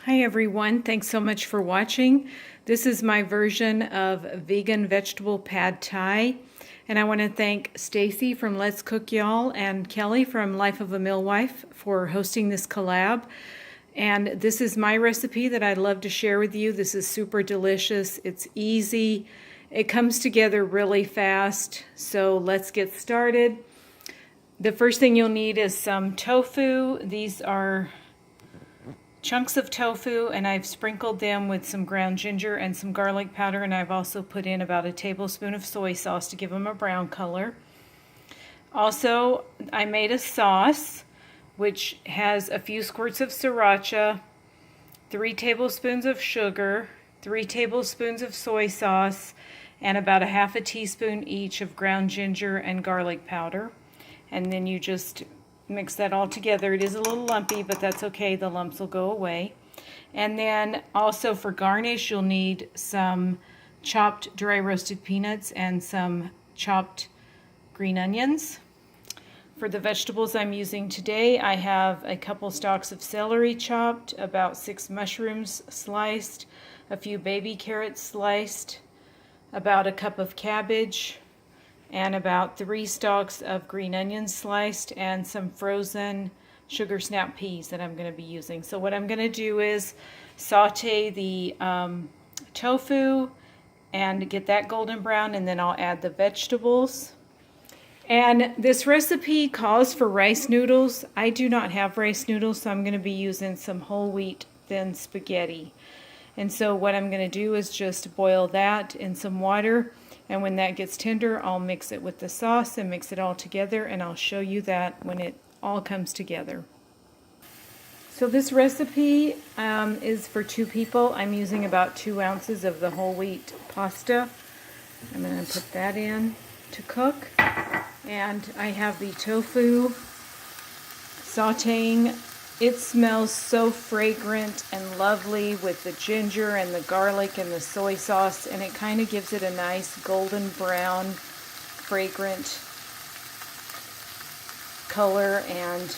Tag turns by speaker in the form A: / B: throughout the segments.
A: Hi everyone, thanks so much for watching. This is my version of vegan vegetable pad thai. And I want to thank Stacy from Let's Cook Y'all and Kelly from Life of a Millwife for hosting this collab. And this is my recipe that I'd love to share with you. This is super delicious. It's easy. It comes together really fast. So let's get started. The first thing you'll need is some tofu. These are chunks of tofu, and I've sprinkled them with some ground ginger and some garlic powder, and I've also put in about a tablespoon of soy sauce to give them a brown color. Also, I made a sauce which has a few squirts of sriracha, 3 tablespoons of sugar, 3 tablespoons of soy sauce, and about a half a teaspoon each of ground ginger and garlic powder. And then you just mix that all together. It is a little lumpy, but that's okay. The lumps will go away. And then also for garnish, you'll need some chopped dry roasted peanuts and some chopped green onions. For the vegetables I'm using today, I have a couple stalks of celery chopped, about 6 mushrooms sliced, a few baby carrots sliced, about a cup of cabbage, and about 3 stalks of green onions sliced, and some frozen sugar snap peas that I'm going to be using. So what I'm going to do is saute the tofu and get that golden brown, and then I'll add the vegetables. And this recipe calls for rice noodles. I do not have rice noodles, so I'm going to be using some whole wheat thin spaghetti. And so what I'm going to do is just boil that in some water, and when that gets tender, I'll mix it with the sauce and mix it all together, and I'll show you that when it all comes together. So this recipe is for 2 people. I'm using about 2 ounces of the whole wheat pasta. I'm going to put that in to cook. And I have the tofu sauteing. It smells so fragrant and lovely with the ginger and the garlic and the soy sauce, and it kind of gives it a nice golden brown, fragrant color and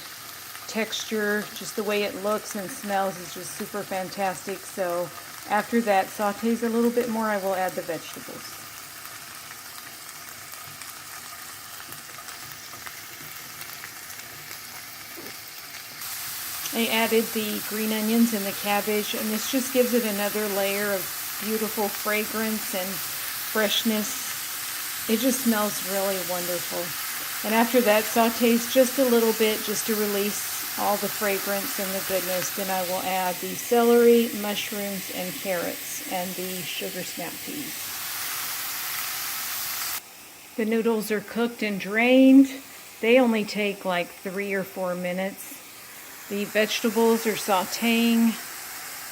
A: texture. Just the way it looks and smells is just super fantastic. So after that sautés a little bit more, I will add the vegetables. I added the green onions and the cabbage, and this just gives it another layer of beautiful fragrance and freshness. It just smells really wonderful. And after that sautés just a little bit, just to release all the fragrance and the goodness, then I will add the celery, mushrooms, and carrots, and the sugar snap peas. The noodles are cooked and drained. They only take like 3 or 4 minutes. The vegetables are sauteing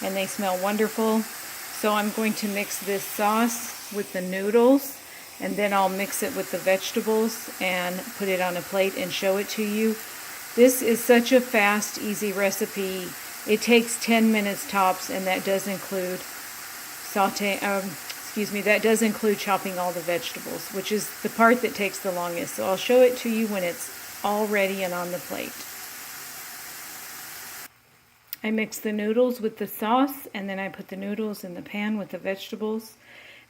A: and they smell wonderful. So I'm going to mix this sauce with the noodles, and then I'll mix it with the vegetables and put it on a plate and show it to you. This is such a fast, easy recipe. It takes 10 minutes tops, and that does include that does include chopping all the vegetables, which is the part that takes the longest. So I'll show it to you when it's all ready and on the plate. I mix the noodles with the sauce, and then I put the noodles in the pan with the vegetables,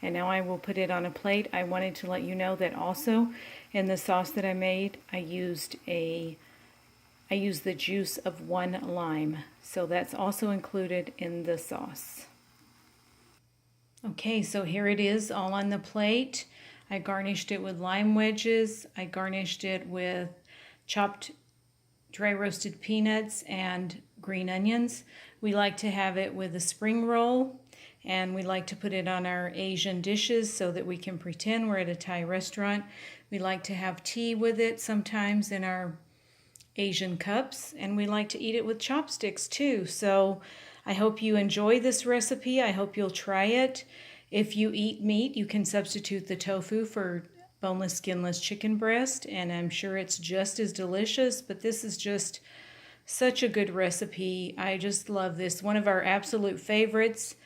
A: and now I will put it on a plate. I wanted to let you know that also in the sauce that I made, I used the juice of 1 lime, so that's also included in the sauce. Okay, so here it is all on the plate. I garnished it with lime wedges. I garnished it with chopped dry roasted peanuts and green onions. We like to have it with a spring roll, and we like to put it on our Asian dishes so that we can pretend we're at a Thai restaurant. We like to have tea with it sometimes in our Asian cups, and we like to eat it with chopsticks too. So I hope you enjoy this recipe. I hope you'll try it. If you eat meat, you can substitute the tofu for boneless, skinless chicken breast, and I'm sure it's just as delicious, but this is just such a good recipe. I just love this. One of our absolute favorites,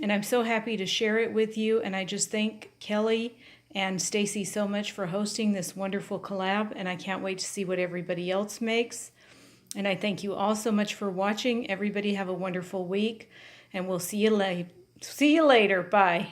A: and I'm so happy to share it with you, and I just thank Kelly and Stacy so much for hosting this wonderful collab, and I can't wait to see what everybody else makes. And I thank you all so much for watching. Everybody have a wonderful week, and we'll see you later. Bye.